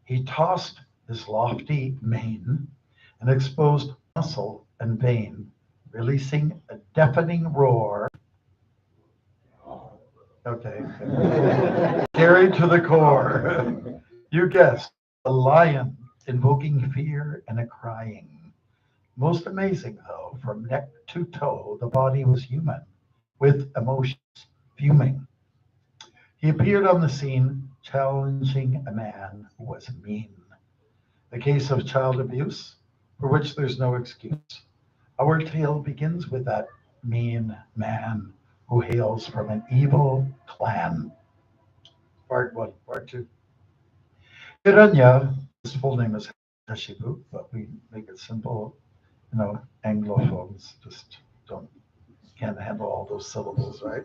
He tossed his lofty mane and exposed muscle and vein, releasing a deafening roar. Okay. Carried to the core. You guessed, a lion invoking fear and a crying. Most amazing, though, from neck to toe, the body was human, with emotions fuming. He appeared on the scene, challenging a man who was mean. A case of child abuse for which there's no excuse. Our tale begins with that mean man who hails from an evil clan. Part one, part two. Hiranya, his full name is Kashipu, but we make it simple. Anglophones just don't can't handle all those syllables, right?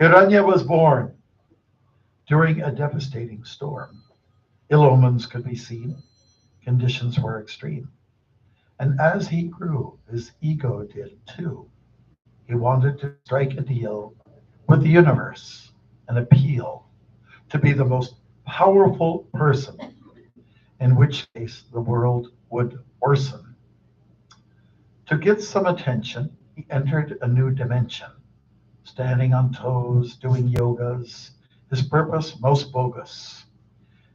Hiranya was born during a devastating storm. Ill omens could be seen, conditions were extreme. And as he grew, his ego did too. He wanted to strike a deal with the universe, an appeal to be the most powerful person, in which case the world would worsen. To get some attention, he entered a new dimension, standing on toes, doing yogas, his purpose most bogus.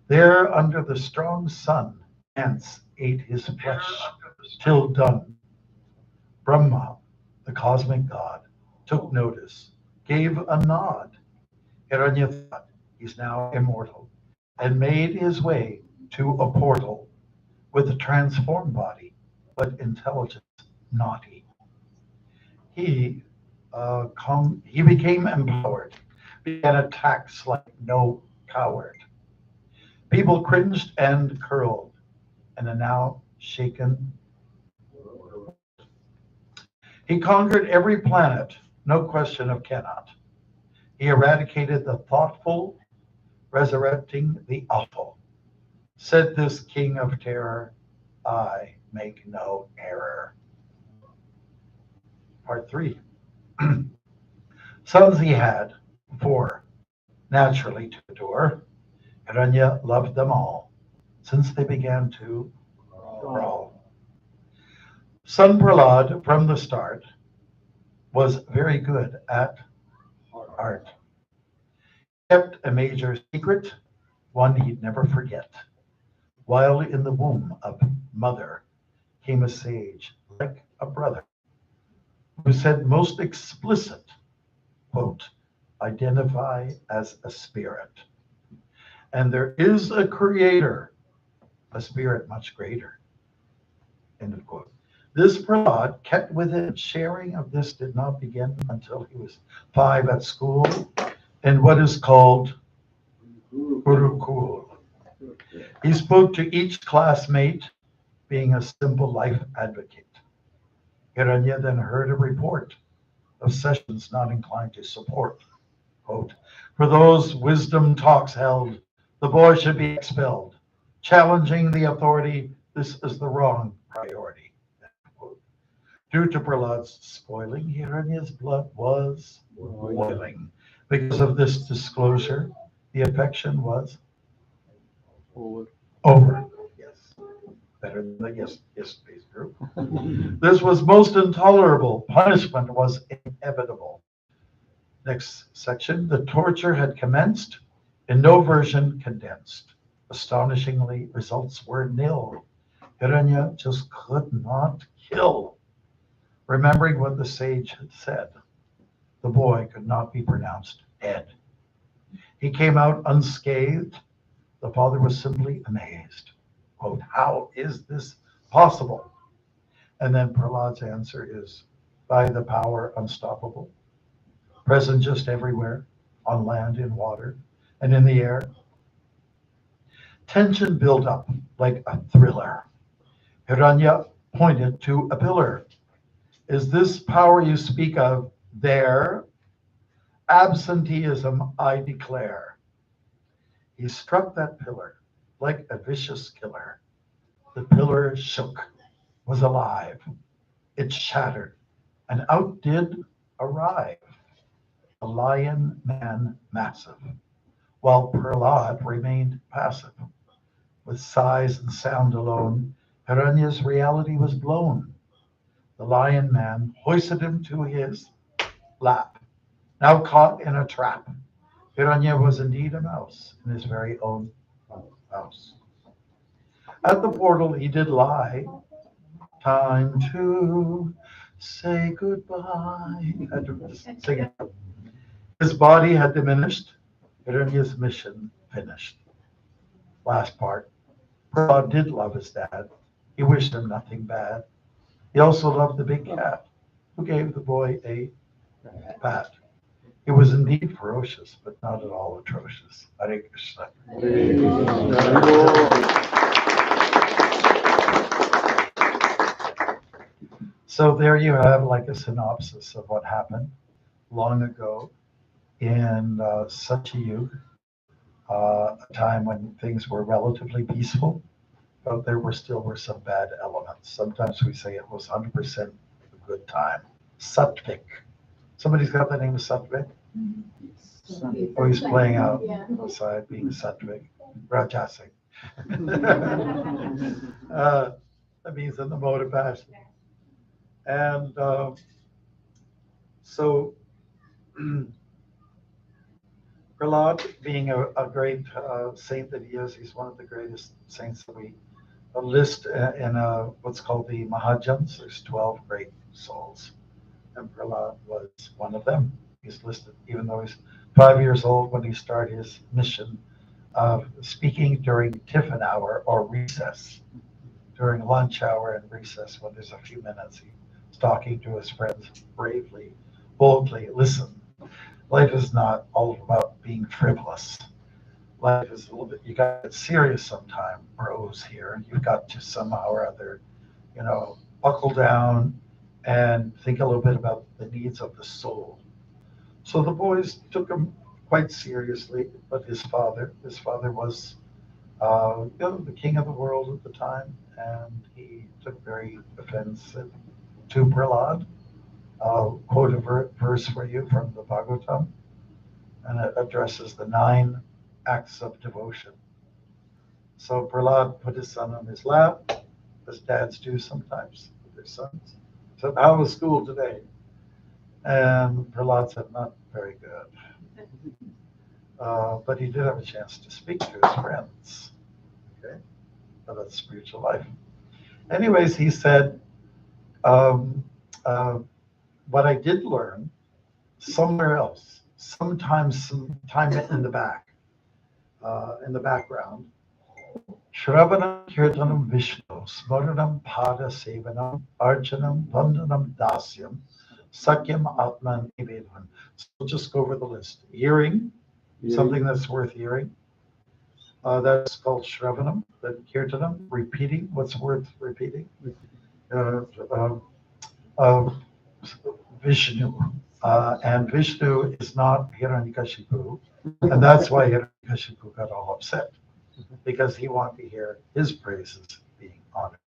There, under the strong sun, ants ate his flesh till done. Brahma, the cosmic god, took notice, gave a nod. Hiranya thought he's now immortal, and made his way to a portal with a transformed body, but intelligence naughty. He he became empowered, began attacks like no coward. People cringed and curled, and are now shaken. He conquered every planet, no question of cannot. He eradicated the thoughtful, resurrecting the awful. Said this king of terror, I make no error. Part three. Sons he had, four, naturally to adore. Hiranya loved them all, since they began to crawl. Son Prahlad, from the start, was very good at art. Kept a major secret, one he'd never forget. While in the womb of mother came a sage, like a brother, who said most explicit, quote, identify as a spirit. And there is a creator, a spirit much greater, end of quote. This Prahlad kept within. Sharing of this did not begin until he was 5 at school in what is called Gurukul. He spoke to each classmate, being a simple life advocate. Hiranya then heard a report of sessions not inclined to support. Quote, for those wisdom talks held, the boy should be expelled. Challenging the authority, this is the wrong priority. Due to Prahlad's spoiling, Hiranya's blood was boiling. Because of this disclosure, the affection was over. Yes. Better than the yes, please group. This was most intolerable. Punishment was inevitable. Next section, the torture had commenced, in no version condensed. Astonishingly, results were nil. Hiranya just could not kill. Remembering what the sage had said, the boy could not be pronounced dead. He came out unscathed. The father was simply amazed. Quote, how is this possible? And then Prahlad's answer is, by the power unstoppable, present just everywhere, on land, in water, and in the air. Tension built up like a thriller. Hiranya pointed to a pillar. Is this power you speak of there? Absenteeism, I declare. He struck that pillar like a vicious killer. The pillar shook, was alive. It shattered, and out did arrive a lion man massive, while Prahlad remained passive. With size and sound alone, Hiranya's reality was blown. The lion man hoisted him to his lap, now caught in a trap. Hiranya was indeed a mouse in his very own house. At the portal he did lie, time to say goodbye. I had to sing it. His body had diminished, Hiranya's mission finished. Last part. Prahlad did love his dad. He wished him nothing bad. He also loved the big cat, who gave the boy a pat. He was indeed ferocious, but not at all atrocious. Hare Krishna. So there you have like a synopsis of what happened long ago in Satyayug, a time when things were relatively peaceful, but there were some bad elements. Sometimes we say it was 100% a good time. Satvik. Somebody's got the name of Satvik? Oh, he's playing outside being Satvik. Rajasic. That means in the mode of passion. And so Prahlad, being a great saint that he is, he's one of the greatest saints that we list in what's called the Mahajans. There's 12 great souls, and Prahlad was one of them. He's listed, even though he's 5 years old when he started his mission of speaking during tiffin hour or recess, during lunch hour and recess when there's a few minutes. He's talking to his friends bravely, boldly. Listen, life is not all about being frivolous. Life is a little bit, you got to get serious sometime, bros here. You've got to somehow or other, buckle down and think a little bit about the needs of the soul. So the boys took him quite seriously, but his father was, the king of the world at the time, and he took very offensive to Prahlad. I'll quote a verse for you from the Bhagavatam, and it addresses the 9 acts of devotion. So Prahlad put his son on his lap, as dads do sometimes with their sons. Said, "How was school today?" And Prahlad said, "Not very good." But he did have a chance to speak to his friends, okay, about spiritual life. Anyways, he said, what I did learn somewhere else, sometimes sometime in the background, Shravanam Kirtanam Vishnu, Smaranam Pada Sevanam, Archanam Vandanam Dasyam, Sakyam Atman Nivedanam. So we'll just go over the list. Hearing, something that's worth hearing. That's called Shravanam. Then Kirtanam, repeating what's worth repeating. Vishnu. And Vishnu is not Hiranyakashipu. And that's why Hiranyakashipu got all upset, because he wanted to hear his praises being honored.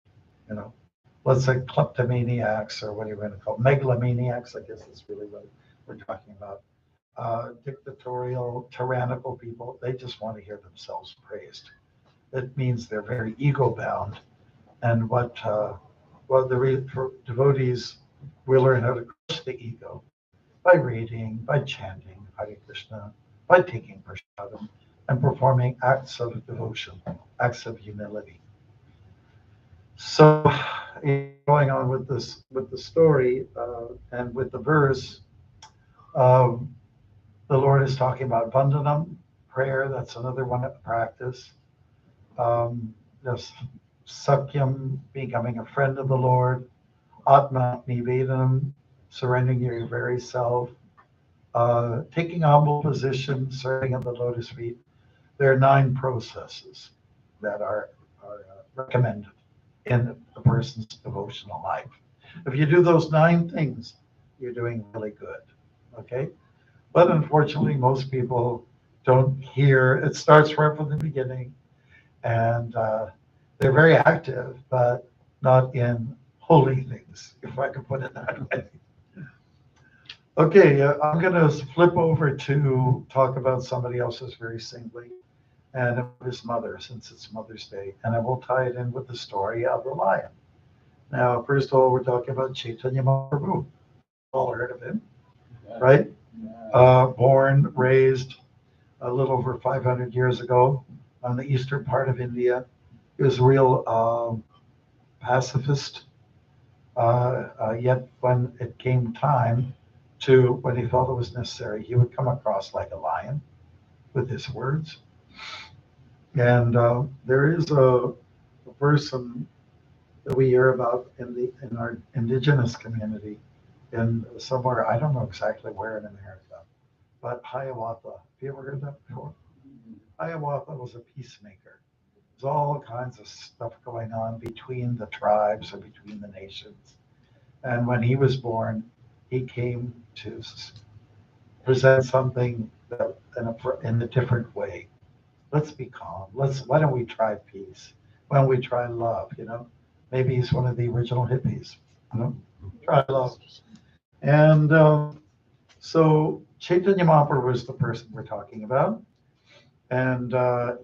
Let's say kleptomaniacs, or what do you want to call megalomaniacs, I guess is really what we're talking about. Dictatorial, tyrannical people, they just want to hear themselves praised. It means they're very ego bound. And what the devotees, we learn how to crush the ego by reading, by chanting Hare Krishna, by taking prasadam, and performing acts of devotion, acts of humility. So, going on with the story and with the verse, the Lord is talking about Vandanam, prayer. That's another one at practice. There's Sakyam, becoming a friend of the Lord. Atma Nivedanam, surrendering your very self. Taking a humble position, serving at the lotus feet. There are 9 processes that are recommended in a person's devotional life. If you do those 9 things, you're doing really good. Okay? But unfortunately, most people don't hear. It starts right from the beginning, and they're very active, but not in holy things, if I could put it that way. Okay, I'm going to flip over to talk about somebody else's very saintly and about his mother, since it's Mother's Day, and I will tie it in with the story of the lion. Now, first of all, we're talking about Chaitanya Mahaprabhu. All heard of him, right? Born, raised a little over 500 years ago on the eastern part of India. He was a real pacifist. Yet when it came time to, when he felt it was necessary, he would come across like a lion with his words. And there is a person that we hear about in our indigenous community in somewhere, I don't know exactly where in America, but Hiawatha. Have you ever heard that before? Hiawatha was a peacemaker. There's all kinds of stuff going on between the tribes or between the nations. And when he was born, he came to present something that in a different way. Let's be calm. Why don't we try peace? Why don't we try love? Maybe he's one of the original hippies. Try love. And so Chaitanya Mahaprabhu was the person we're talking about, and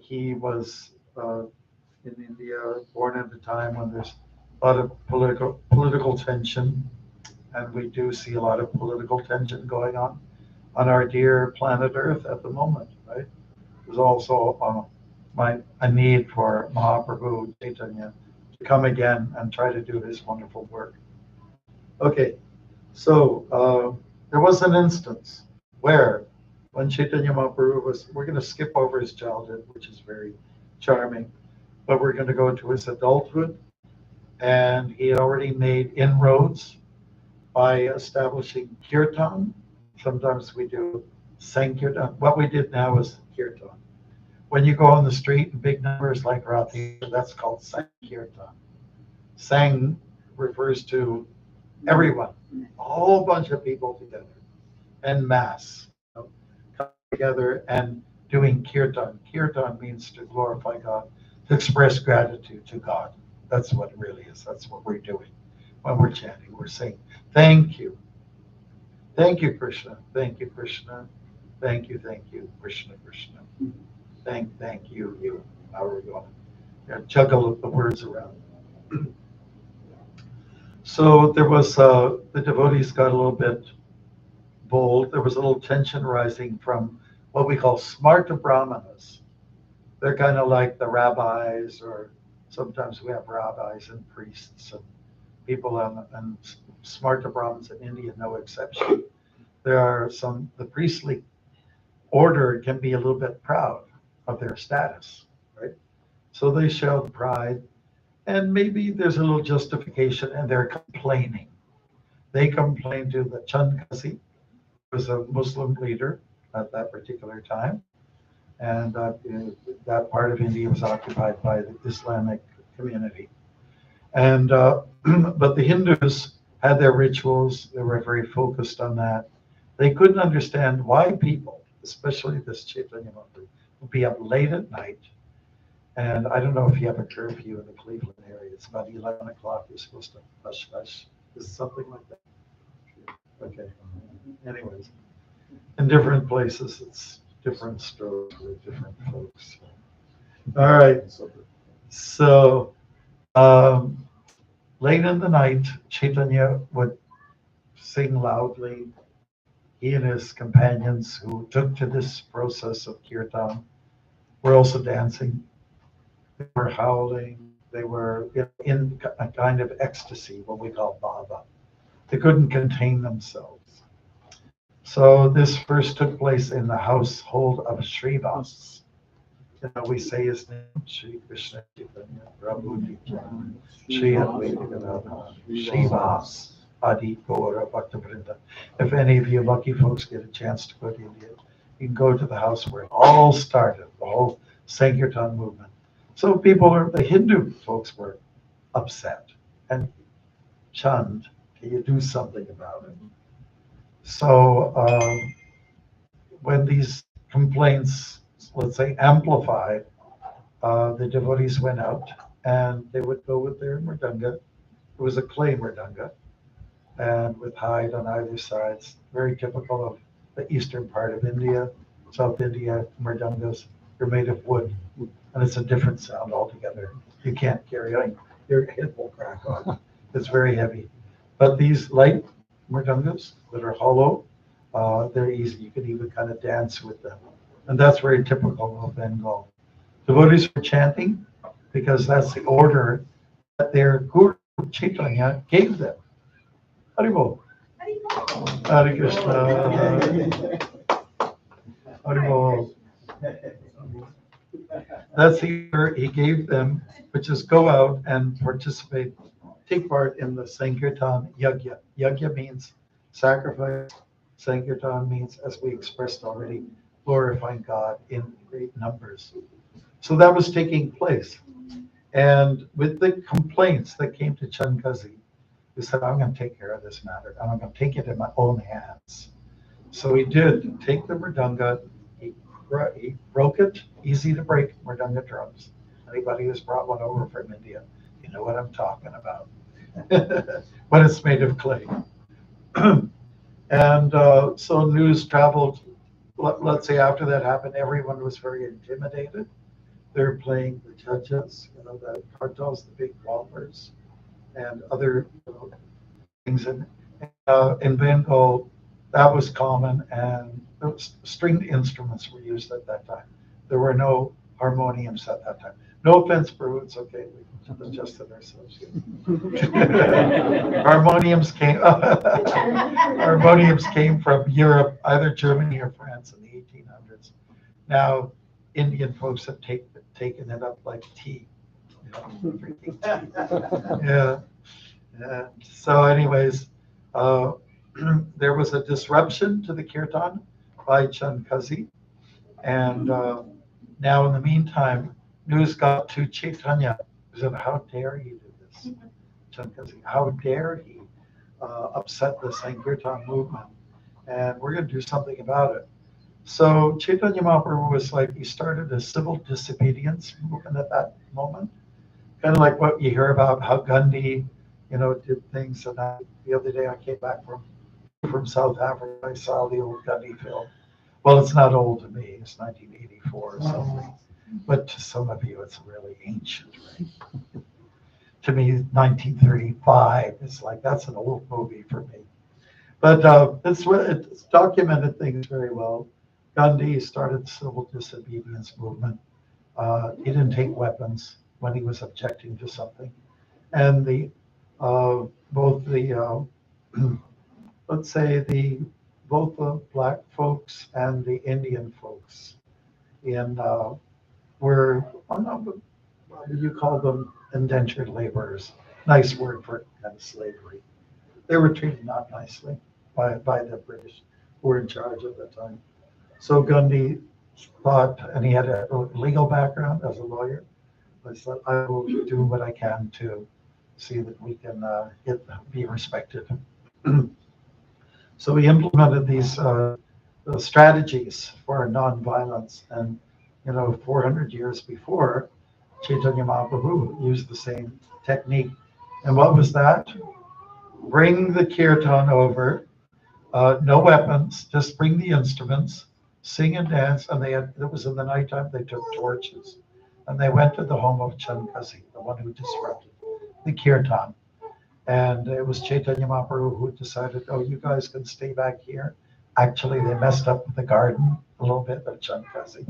he was in India, born at a time when there's a lot of political tension, and we do see a lot of political tension going on our dear planet Earth at the moment, right? There's also a need for Mahaprabhu Chaitanya to come again and try to do his wonderful work. Okay, so there was an instance where when Chaitanya Mahaprabhu we're going to skip over his childhood, which is very charming, but we're going to go to his adulthood, and he had already made inroads by establishing kirtan. Sometimes we do sankirtan. What we did now is kirtan. When you go on the street in big numbers like Rathi, that's called sankirtan. Sang refers to everyone, a whole bunch of people together, and mass, coming together and doing kirtan. Kirtan means to glorify God, to express gratitude to God. That's what it really is. That's what we're doing when we're chanting. We're saying, thank you. Thank you, Krishna. Thank you, Krishna. Thank you, Krishna, Krishna. Thank you, you. How are we going? Juggle the words around. So there was, the devotees got a little bit bold. There was a little tension rising from what we call smarta brahmanas. They're kind of like the rabbis, or sometimes we have rabbis and priests and people, and smarta brahmanas in India, no exception. There are the priestly order can be a little bit proud of their status, right? So they show pride, and maybe there's a little justification, and they're complaining. They complained to the Chandkasi, who was a Muslim leader at that particular time, and that part of India was occupied by the Islamic community. And but the Hindus had their rituals; they were very focused on that. They couldn't understand why people, especially this Chaitanya Mahaprabhu, would be up late at night. And I don't know if you have a curfew in the Cleveland area. It's about 11 o'clock. You're supposed to hush, hush. Is it something like that? Okay. Anyways, in different places, it's different stories with different folks. All right. So late in the night, Chaitanya would sing loudly. He and his companions who took to this process of kirtan were also dancing. They were howling. They were in a kind of ecstasy, what we call bhava. They couldn't contain themselves. So this first took place in the household of Srivas. We say his name, Shri Krishna Chaitanya Prabhu Nityananda, Shri Advaita Gadadhara, Srivas, Adi Gaura Bhaktavrinda. If any of you lucky folks get a chance to go to India, you can go to the house where it all started, the whole Sankirtan movement. So the Hindu folks were upset. And Chand, can you do something about it? So when these complaints, let's say, amplified, the devotees went out and they would go with their mridanga. It was a clay mridanga, and with hide on either sides, very typical of the eastern part of India, South India, mridangas. They're made of wood, and it's a different sound altogether. You can't carry on. Your head will crack on. It's very heavy. But these light mridungas that are hollow, they're easy. You can even kind of dance with them. And that's very typical of Bengal. Devotees were chanting because that's the order that their Guru Chaitanya gave them. Haribol. Hare Krishna. Haribol. That's the order he gave them, which is go out and participate, take part in the Sankirtan Yajna. Yajna means sacrifice. Sankirtan means, as we expressed already, glorifying God in great numbers. So that was taking place. And with the complaints that came to Chankazi, he said, I'm going to take care of this matter. I'm going to take it in my own hands. So he did take the mridanga. He broke it, easy to break mridanga drums. Anybody who's brought one over from India, you know what I'm talking about. When it's made of clay. And so news traveled. Let's say after that happened, everyone was very intimidated. They're playing the judges, the cartels, the big robbers, and other things. In Bengal, that was common, and stringed instruments were used at that time. There were no harmoniums at that time. No offense, Brew, it's okay. We adjusted ourselves here. Harmoniums came from Europe, either Germany or France in the 1800s. Now, Indian folks have taken it up like tea. Drinking tea. Yeah. So anyways, there was a disruption to the kirtan by Chankazi. And now in the meantime, news got to Chaitanya. He said, how dare he do this? Chankazi, how dare he upset the Sankirtan movement? And we're going to do something about it. So Chaitanya Mahaprabhu was like, he started a civil disobedience movement at that moment. Kind of like what you hear about how Gandhi, did things. And the other day I came back from South Africa. I saw the old Gandhi film. Well, it's not old to me. It's 1984 or something. But to some of you, it's really ancient, right? To me, 1935 is like, that's an old movie for me. But it's documented things very well. Gandhi started the civil disobedience movement. He didn't take weapons when he was objecting to something. And both the black folks and the Indian folks were, what do you call them? Indentured laborers. Nice word for kind of slavery. They were treated not nicely by the British who were in charge at the time. So Gandhi thought, and he had a legal background as a lawyer, I said, I will do what I can to see that we can be respected. So he implemented these strategies for nonviolence, and 400 years before, Chaitanya Mahaprabhu used the same technique. And what was that? Bring the kirtan over, no weapons, just bring the instruments, sing and dance. And it was in the nighttime, they took torches and they went to the home of Chankazi, the one who disrupted the kirtan. And it was Chaitanya Mahaprabhu who decided, oh, you guys can stay back here. Actually, they messed up the garden a little bit of Chankazi.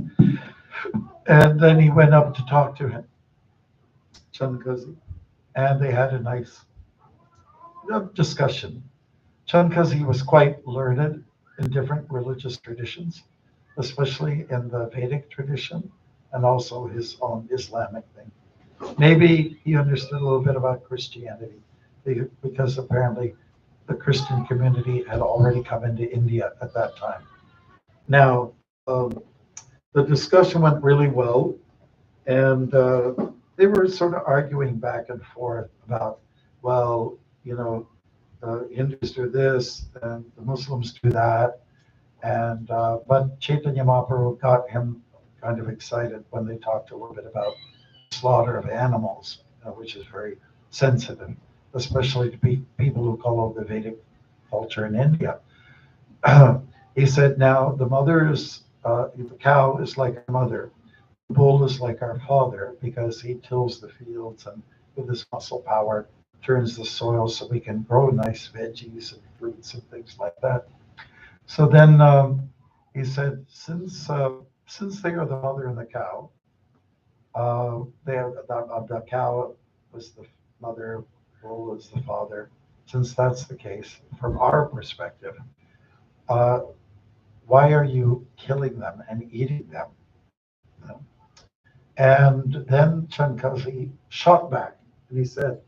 And then he went up to talk to him, Chankazi, and they had a nice discussion. Chankazi was quite learned in different religious traditions, especially in the Vedic tradition and also his own Islamic thing. Maybe he understood a little bit about Christianity because apparently the Christian community had already come into India at that time. Now, the discussion went really well, and they were sort of arguing back and forth about, well, Hindus do this and the Muslims do that, and but Chaitanya Mahaprabhu got him kind of excited when they talked a little bit about slaughter of animals, which is very sensitive, especially to people who follow the Vedic culture in India. He said, now the cow is like a mother. The bull is like our father because he tills the fields and with his muscle power turns the soil so we can grow nice veggies and fruits and things like that. So then he said, since they are the mother and the cow, they have the cow was the mother, bull is the father. Since that's the case, from our perspective, uh, why are you killing them and eating them? You know? And then Chankazi shot back and he said,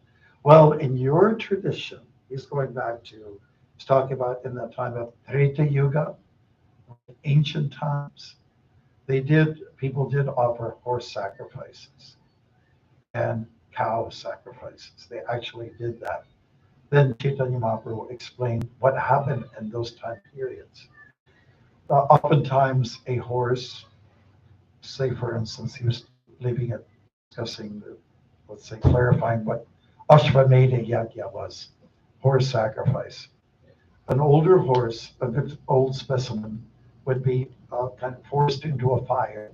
well, in your tradition, he's going back to, he's talking about in the time of Treta Yuga, ancient times, people did offer horse sacrifices and cow sacrifices. They actually did that. Then Chaitanya Mahaprabhu explained what happened in those time periods. Oftentimes, a horse, say for instance, he was leaving it discussing, let's say, clarifying what Ashvamedha Yajna was, horse sacrifice. An older horse, a good old specimen, would be kind of forced into a fire,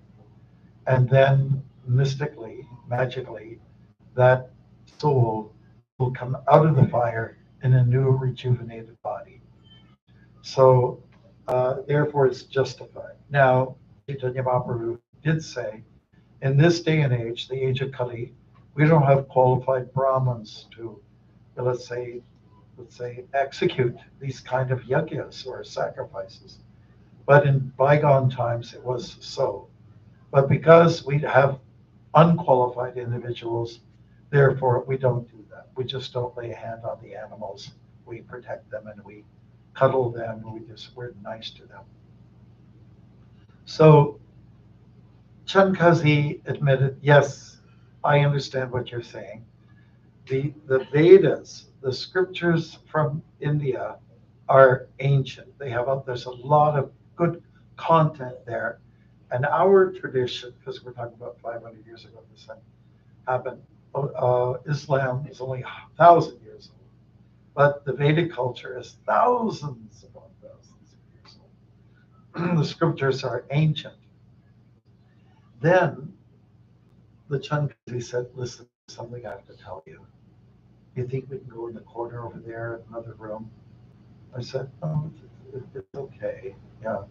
and then mystically, magically, that soul will come out of the fire in a new rejuvenated body. So therefore it's justified. Now, Chaitanya Mahaprabhu did say, in this day and age, the age of Kali, we don't have qualified Brahmins to, let's say, execute these kind of yajnas or sacrifices. But in bygone times, it was so. But because we have unqualified individuals, therefore we don't do that. We just don't lay a hand on the animals. We protect them and we cuddle them. We're nice to them. So Chankazi admitted, yes, I understand what you're saying. The Vedas, the scriptures from India, are ancient. There's a lot of good content there, and our tradition, because we're talking about 500 years ago, this thing happened. Islam is only 1,000 years old, but the Vedic culture is thousands upon thousands of years old. The scriptures are ancient. Then the Chankazi said, "Listen, something I have to tell you. You think we can go in the corner over there in another room?" I said, "Oh, it's okay. Yeah,"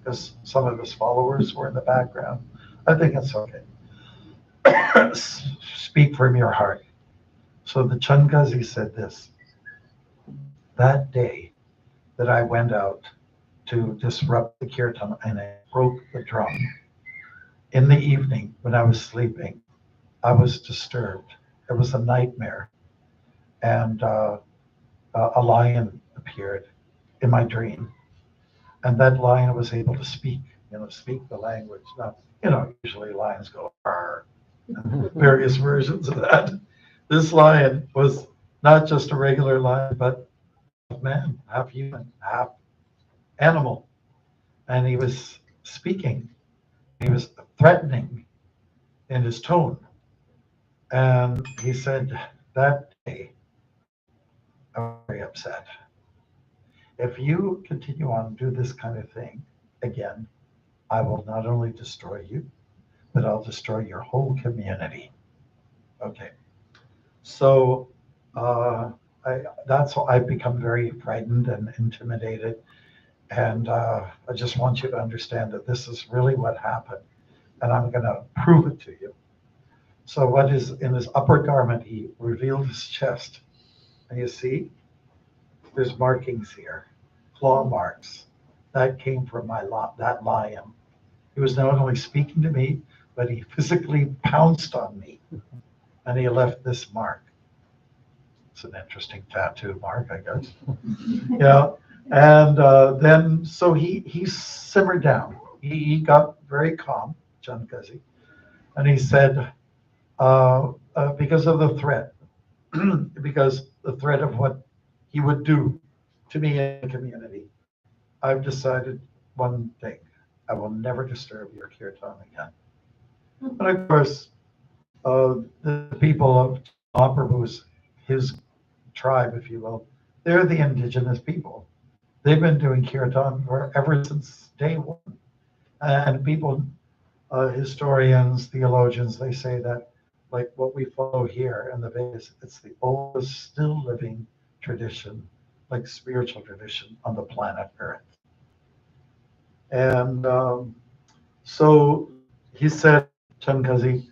because some of his followers were in the background. I think it's okay. Speak from your heart. So the Changazi said this: that day that I went out to disrupt the kirtan and I broke the drum, in the evening when I was sleeping, I was disturbed. It was a nightmare. And a lion appeared in my dream. And that lion was able to speak, speak the language. Now, usually lions go, "Arr," and various versions of that. This lion was not just a regular lion, but half man, half human, half animal. And he was speaking. He was threatening in his tone. And he said, that day, I was very upset. If you continue on and do this kind of thing again, I will not only destroy you, but I'll destroy your whole community. Okay. So that's why I've become very frightened and intimidated. And I just want you to understand that this is really what happened. And I'm going to prove it to you. So what is in his upper garment, he revealed his chest. And you see, there's markings here, claw marks. That came from that lion. He was not only speaking to me, but he physically pounced on me. And he left this mark. It's an interesting tattoo mark, I guess. Yeah. And then, so he simmered down. He got very calm, Chankazi. And he said, because of the threat, because the threat of what he would do to me in the community, I've decided one thing: I will never disturb your kirtan again. And of course, the people of Mahaprabhu's, his tribe, if you will, they're the indigenous people. They've been doing kirtan ever since day one, and people Historians, theologians, they say that, like what we follow here in the Vedas, it's the oldest still living tradition, like spiritual tradition on the planet Earth. And so he said, Chankazi,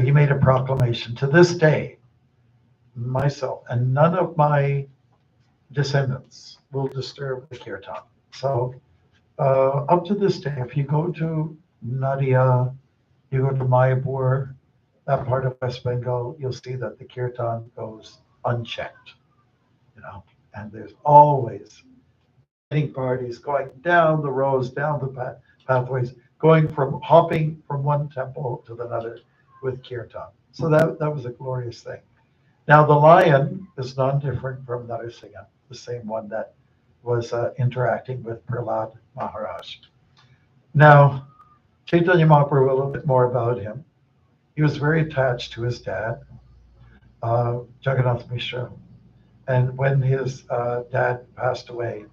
he made a proclamation to this day, myself and none of my descendants will disturb the kirtan. So up to this day, if you go to Nadia, you go to Mayapur, that part of West Bengal, you'll see that the kirtan goes unchecked, you know, and there's always wedding parties going down the rows, down the pathways, going from hopping from one temple to another with kirtan. So that was a glorious thing. Now the lion is non different from Narasimha, the same one that was interacting with Prahlad Maharaj. Now, Chaitanya Mahaprabhu, a little bit more about him. He was very attached to his dad, Jagannath Mishra. And when his dad passed away,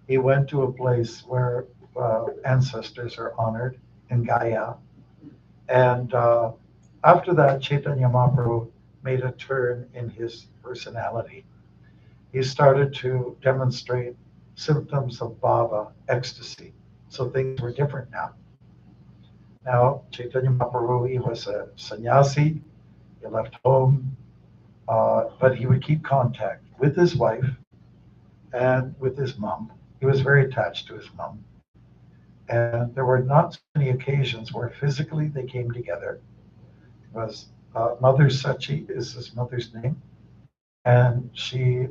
he went to a place where ancestors are honored in Gaya. And after that, Chaitanya Mahaprabhu made a turn in his personality. He started to demonstrate symptoms of bhava, ecstasy. So things were different now. Now, Chaitanya Mahaprabhu, he was a sannyasi, he left home, but he would keep contact with his wife and with his mom. He was very attached to his mom. And there were not so many occasions where physically they came together. It was Mother Sachi is his mother's name. And she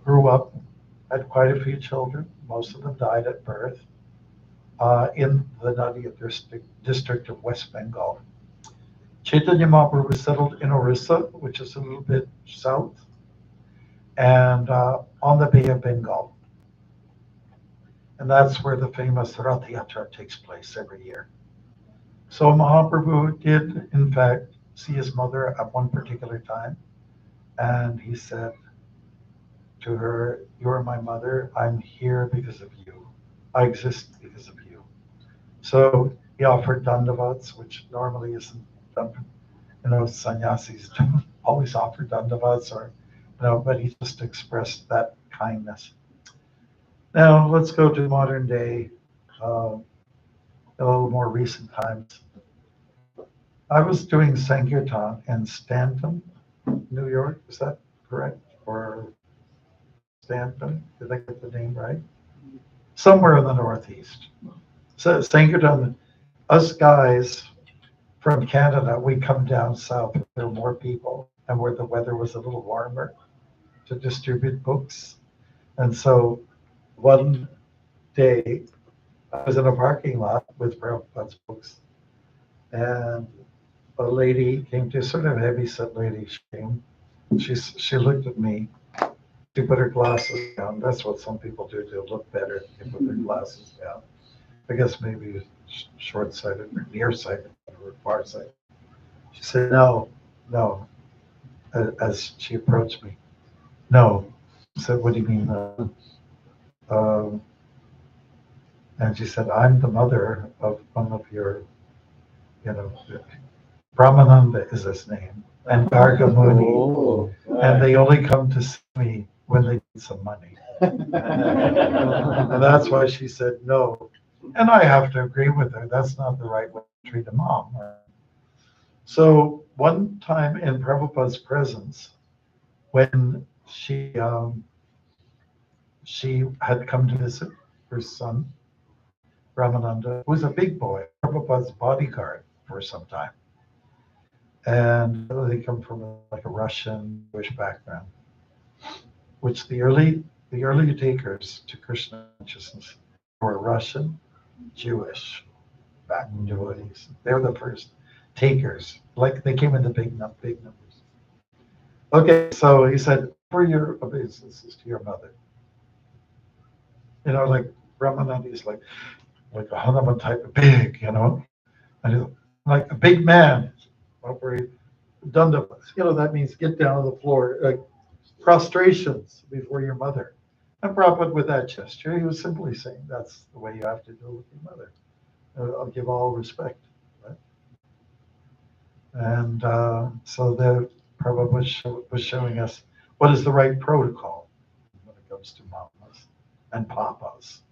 grew up, had quite a few children. Most of them died at birth in the Nadia district of West Bengal. Chaitanya Mahaprabhu was settled in Orissa, which is a little bit south, and on the Bay of Bengal. And that's where the famous Rath Yatra takes place every year. So Mahaprabhu did, in fact, see his mother at one particular time, and he said to her, "You are my mother. I'm here because of you. I exist because of you." So he offered dandavats, which normally isn't done. You know, sannyasis don't always offer dandavats, or but he just expressed that kindness. Now let's go to modern day, a little more recent times. I was doing Sankirtan in Stanton, New York. Is that correct? Or Stanton? Did I get the name right? Somewhere in the Northeast. So Sankirtan, us guys from Canada, we come down south where there are more people and where the weather was a little warmer to distribute books. And so one day I was in a parking lot with Prabhupada's books, and a lady came to, sort of heavy set lady. She came. She looked at me. She put her glasses down. That's what some people do to look better. They put their glasses down. I guess maybe short-sighted or nearsighted or farsighted. She said, "No, no," as she approached me. "No." I said, "What do you mean?" Um, and she said, "I'm the mother of one of your, you know, Brahmananda is his name, and Garga Muni, and they only come to see me when they need some money." And that's why she said no. And I have to agree with her. That's not the right way to treat a mom. So one time in Prabhupada's presence, when she had come to visit her son, Ramananda, who was a big boy, Prabhupada's bodyguard for some time. And they come from like a Russian Jewish background, which the early takers to Krishna consciousness were Russian, Jewish back devotees. They were the first takers. Like they came in the big numbers. Okay, so he said, "For your obeisances to your mother." Like Ramananda is like a Hanuman type of big, and he's like a big man. Over Dandavats. That means get down on the floor, prostrations before your mother. And Prabhupada, with that gesture, he was simply saying that's the way you have to do with your mother. I'll give all respect. Right? And so the Prabhupada was showing us what is the right protocol when it comes to mamas and papas.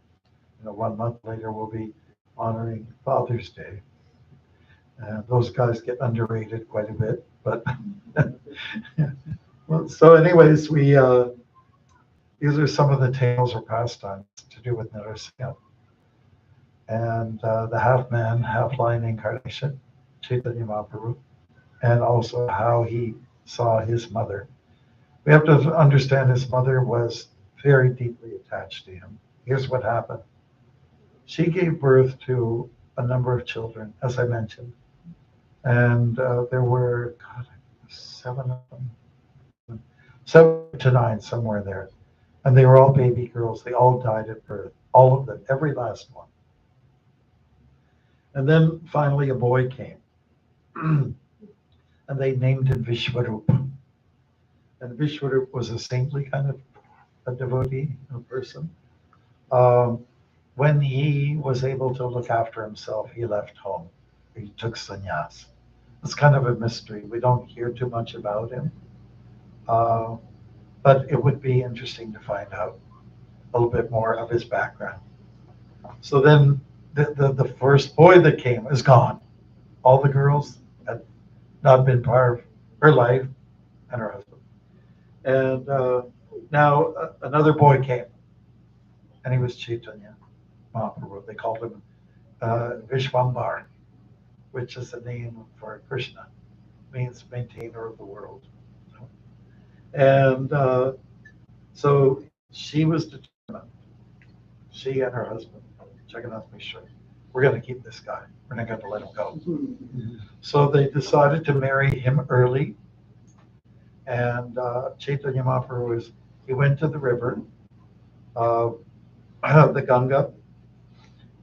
1 month later we'll be honoring Father's Day. And those guys get underrated quite a bit, but well, so anyways, we these are some of the tales or pastimes to do with Narasimha. And the half man, half lion incarnation, Chaitanya Mahaprabhu, and also how he saw his mother. We have to understand his mother was very deeply attached to him. Here's what happened. She gave birth to a number of children, as I mentioned, and there were 7 to 9, somewhere there, and they were all baby girls. They all died at birth, all of them, every last one. And then finally a boy came, and they named him Vishwarup. And Vishwarup was a saintly kind of a devotee, a person. Um, when he was able to look after himself, he left home. He took sannyas. It's kind of a mystery. We don't hear too much about him. Uh, but it would be interesting to find out a little bit more of his background. So then the first boy that came is gone. All the girls had not been part of her life and her husband. And now another boy came, and he was Chaitanya Mahaprabhu. They called him Vishwambar, which is the name for Krishna, means maintainer of the world. And so she was determined, she and her husband, Jagannath Mishra, we're going to keep this guy. We're not going to let him go. So they decided to marry him early. And Chaitanya Mahaprabhu he went to the river, the Ganga,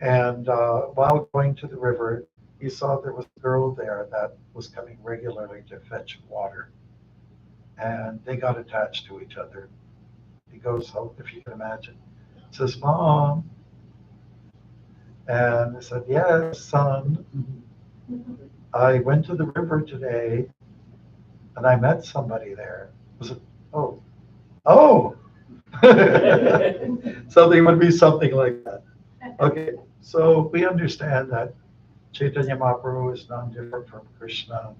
and while going to the river, he saw there was a girl there that was coming regularly to fetch water. And they got attached to each other. He goes home, if you can imagine, says, Mom. And I said, yes, son. I went to the river today and I met somebody there. Was it, oh. So there would be something like that. Okay, so we understand that Chaitanya Mahaprabhu is non-different from Krishna.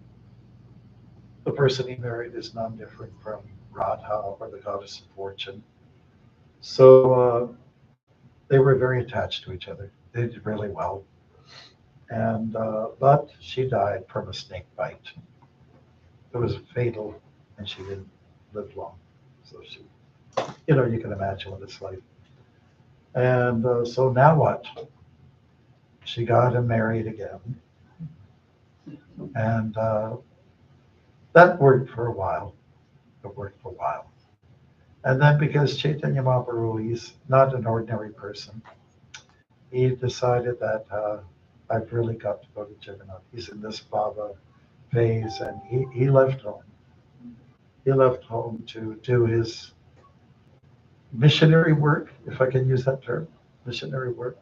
The person he married is non-different from Radha or the goddess of fortune. So they were very attached to each other. They did really well. And but she died from a snake bite. It was fatal, and she didn't live long. So she, you can imagine what it's like. And so now what? She got him married again. And that worked for a while. It worked for a while. And then because Chaitanya Mahaprabhu, he's not an ordinary person, he decided that I've really got to go to Jagannath. He's in this Baba phase, and he left home. He left home to do his missionary work, if I can use that term, missionary work,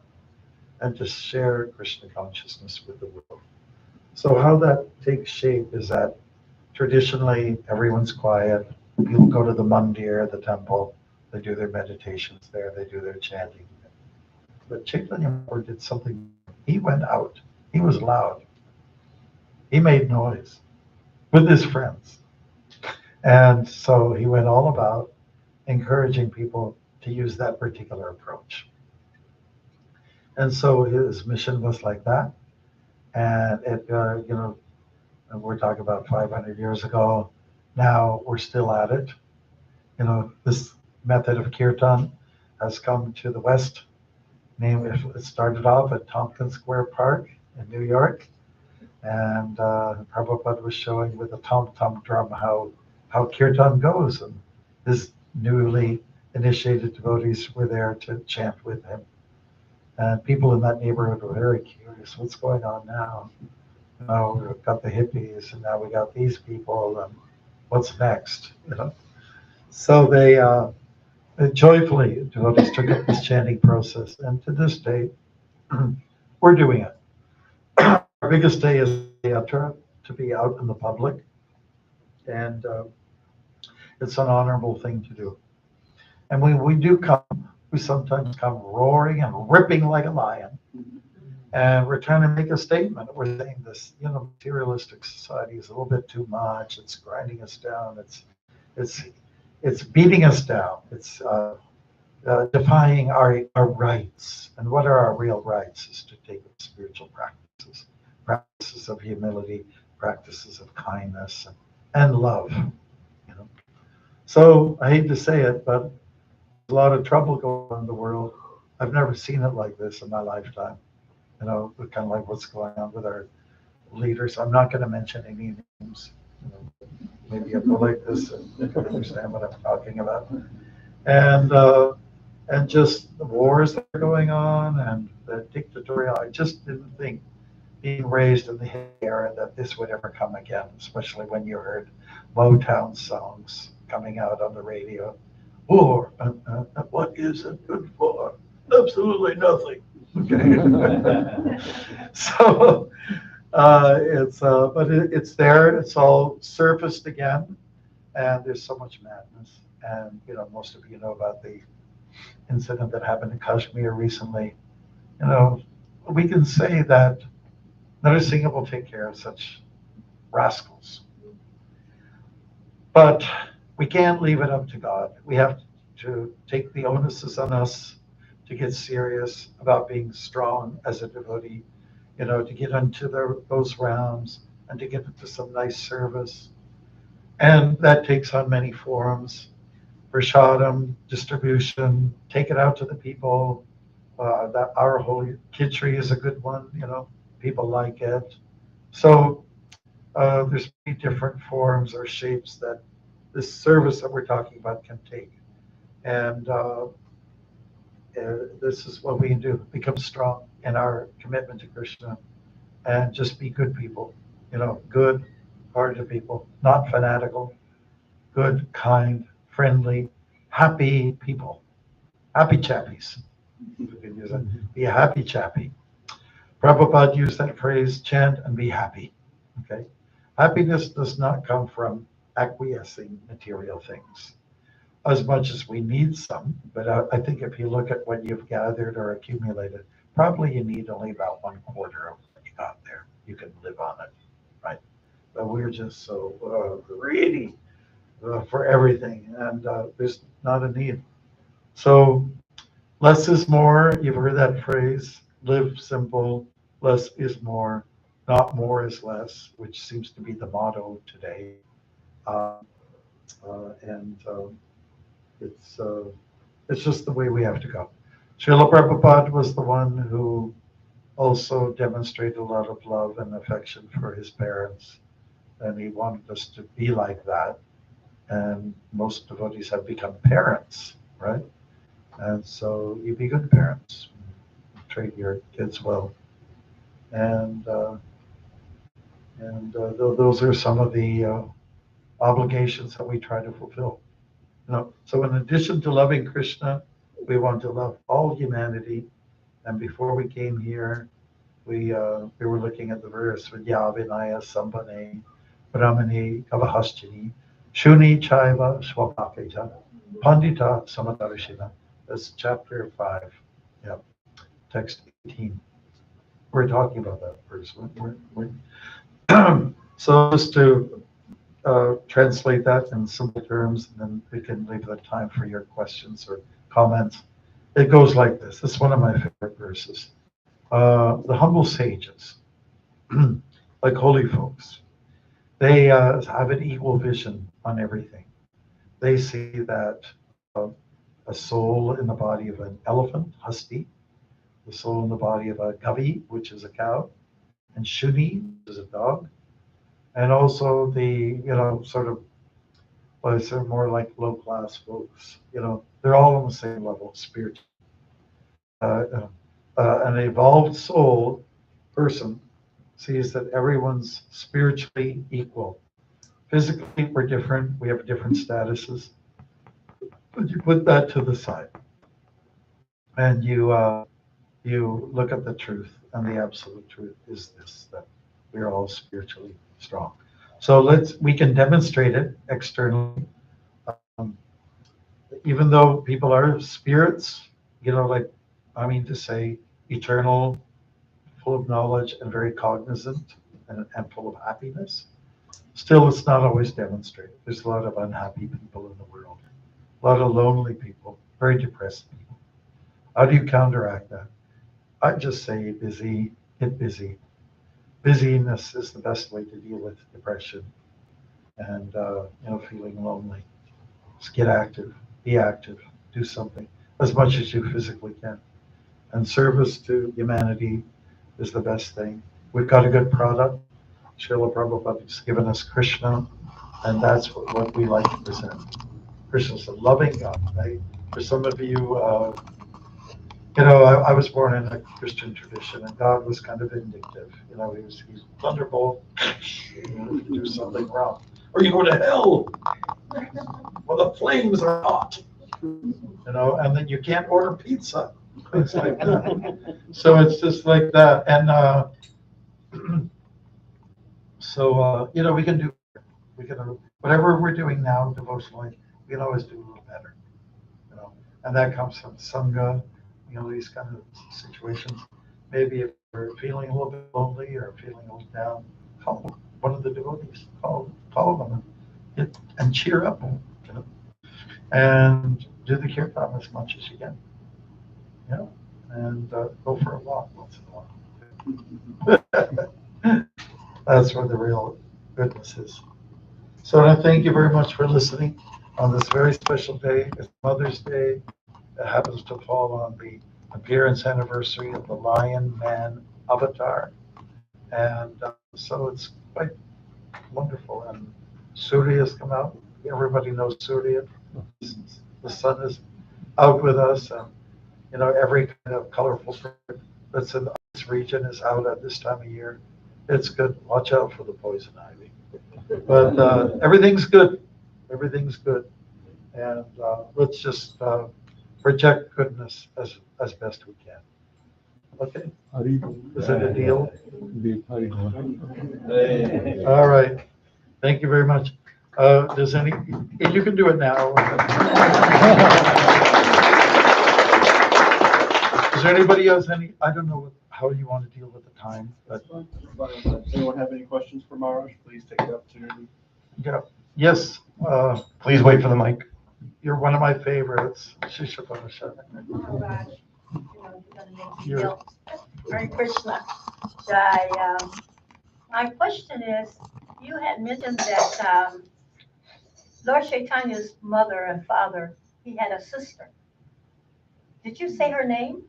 and to share Krishna consciousness with the world. So how that takes shape is that traditionally everyone's quiet. People go to the mandir, the temple, they do their meditations there, they do their chanting. But Chaitanya Mahaprabhu did something. He went out. He was loud. He made noise with his friends. And so he went all about encouraging people to use that particular approach. And so his mission was like that. And it, we're talking about 500 years ago. Now we're still at it. This method of kirtan has come to the West. It started off at Tompkins Square Park in New York. And Prabhupada was showing with a tom-tom drum how kirtan goes. And his newly initiated devotees were there to chant with him. And people in that neighborhood were very curious. What's going on now? We've got the hippies, and now we got these people, and what's next? So they joyfully, devotees took up this chanting process, and to this day, we're doing it. Our biggest day is Yatra to be out in the public, and it's an honorable thing to do. And when we do come, we sometimes come roaring and ripping like a lion. And we're trying to make a statement. We're saying this, materialistic society is a little bit too much. It's grinding us down. It's beating us down. It's defying our rights. And what are our real rights? Is to take spiritual practices of humility, practices of kindness and love. So I hate to say it, but there's a lot of trouble going on in the world. I've never seen it like this in my lifetime. Kind of like what's going on with our leaders. I'm not going to mention any names. Maybe I go like this and you can understand what I'm talking about. And just the wars that are going on and the dictatorial. I just didn't think, being raised in the era, that this would ever come again, especially when you heard Motown songs coming out on the radio. War, what is it good for? Absolutely nothing. Okay. So it's there. It's all surfaced again, and there's so much madness. And most of you know about the incident that happened in Kashmir recently. We can say that Narasimha will take care of such rascals, but we can't leave it up to God. We have to take the onus on us to get serious about being strong as a devotee, to get into those realms and to get into some nice service. And that takes on many forms. Prashadam, distribution, take it out to the people. That our holy khichdi is a good one, people like it. So there's many different forms or shapes that this service that we're talking about can take. And this is what we can do, become strong in our commitment to Krishna and just be good people, good hearted people, not fanatical, good, kind, friendly, happy people, happy chappies. Be a happy chappy. Prabhupada used that phrase, chant and be happy. Okay. Happiness does not come from acquiescing material things, as much as we need some. But I think if you look at what you've gathered or accumulated, probably you need only about 1/4 of what you got there. You can live on it, right? But we're just so greedy for everything, and there's not a need. So less is more. You've heard that phrase, live simple, less is more, not more is less, which seems to be the motto today. Uh, and it's just the way we have to go. Srila Prabhupada was the one who also demonstrated a lot of love and affection for his parents, and he wanted us to be like that. And most devotees have become parents, right? And so you be good parents, treat your kids well, and those are some of the obligations that we try to fulfill. So in addition to loving Krishna, we want to love all humanity. And before we came here, we were looking at the verse Vidya Vinaya Sambhane Brahmani Kavahastini Shuni Chaiva Swapaketa Pandita Samadarshina. That's chapter 5. Yeah. Text 18. We're talking about that verse. So just to translate that in simple terms, and then we can leave the time for your questions or comments. It goes like this. It's one of my favorite verses. The humble sages, like holy folks, they have an equal vision on everything. They see that a soul in the body of an elephant, hasti, the soul in the body of a gavi, which is a cow, and shuni, which is a dog, and also the, sort of, well, it's more like low class folks, they're all on the same level spiritually. An evolved soul person sees that everyone's spiritually equal. Physically, we're different, we have different statuses, but you put that to the side and you look at the truth, and the absolute truth is this, that we're all spiritually strong. So we can demonstrate it externally. Um, Even though people are spirits, like, I mean to say, eternal, full of knowledge and very cognizant and full of happiness, still it's not always demonstrated. There's a lot of unhappy people in the world, a lot of lonely people, very depressed people. How do you counteract that? I just say busy, get busy. Busyness is the best way to deal with depression and feeling lonely. Just get active, be active, do something as much as you physically can. And service to humanity is the best thing. We've got a good product. Srila Prabhupada has given us Krishna, and that's what we like to present. Krishna's a loving God, right? For some of you, I was born in a Christian tradition, and God was kind of vindictive. He's thunderbolt. If you do something wrong, or you go to hell. Well, the flames are hot. And then you can't order pizza. Things like that. So it's just like that, and we can do. We can whatever we're doing now devotionally. We can always do a little better. And that comes from sangha. These kind of situations. Maybe if you're feeling a little bit lonely or feeling a little down, call one of the devotees. Call them and cheer up. And do the kirtan as much as you can. And go for a walk once in a while. That's where the real goodness is. So I thank you very much for listening on this very special day. It's Mother's Day. It happens to fall on the appearance anniversary of the Lion Man avatar. And so it's quite wonderful. And Surya has come out. Everybody knows Surya. The sun is out with us. And every kind of colorful bird that's in this region is out at this time of year. It's good. Watch out for the poison ivy. But everything's good. Everything's good. And let's just project goodness as best we can. Okay? Is it a deal? All right. Thank you very much. Does you can do it now. Is there anybody else I don't know how you want to deal with the time, but. Anyone have any questions for Maharaj? Please take the opportunity. Yeah. Yes. Please wait for the mic. You're one of my favorites. Shishapanasha. Oh gosh, you're gonna make me feel. Hare Krishna. My question is, you had mentioned that Lord Chaitanya's mother and father, he had a sister. Did you say her name?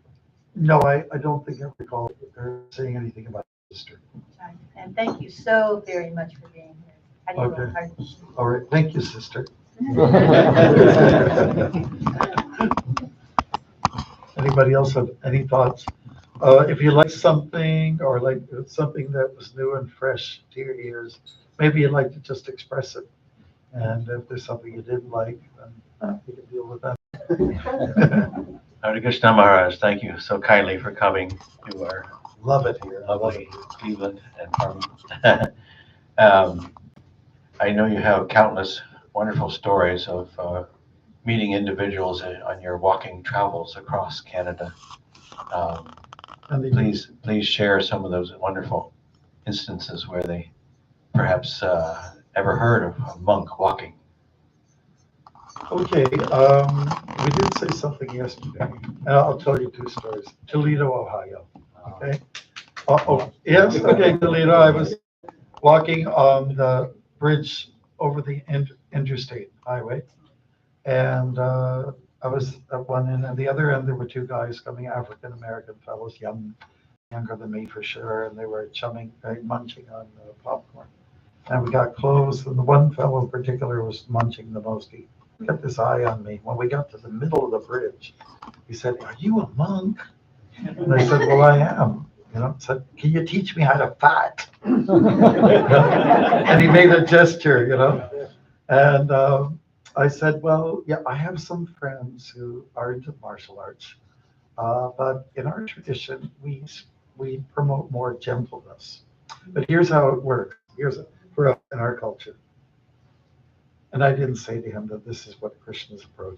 No, I don't think I recall her saying anything about sister. Right. And thank you so very much for being here. Okay. All right. Thank you, sister. Anybody else have any thoughts? If you like something or like something that was new and fresh to your ears, maybe you'd like to just express it. And if there's something you didn't like, then you can deal with that. Hare Krishna Maharaj, thank you so kindly for coming to our Love it here. lovely Cleveland and farm. I know you have countless wonderful stories of meeting individuals on your walking travels across Canada. Please share some of those wonderful instances where they perhaps ever heard of a monk walking. Okay, we did say something yesterday, and I'll tell you two stories. Toledo, Ohio. Okay. Yes. Okay, Toledo. I was walking on the bridge over the interstate highway, and I was at one end, and the other end there were two guys coming, African American fellows, younger than me for sure, and they were munching on popcorn. And we got close, and the one fellow in particular was munching the most. He kept his eye on me. When we got to the middle of the bridge, he said, "Are you a monk?" And I said, "Well, I am." Said, "Can you teach me how to fight?" And he made a gesture, And I said, "Well, yeah, I have some friends who are into martial arts, but in our tradition, we promote more gentleness. But here's how it works. grew up in our culture. And I didn't say to him that this is what Krishna's approach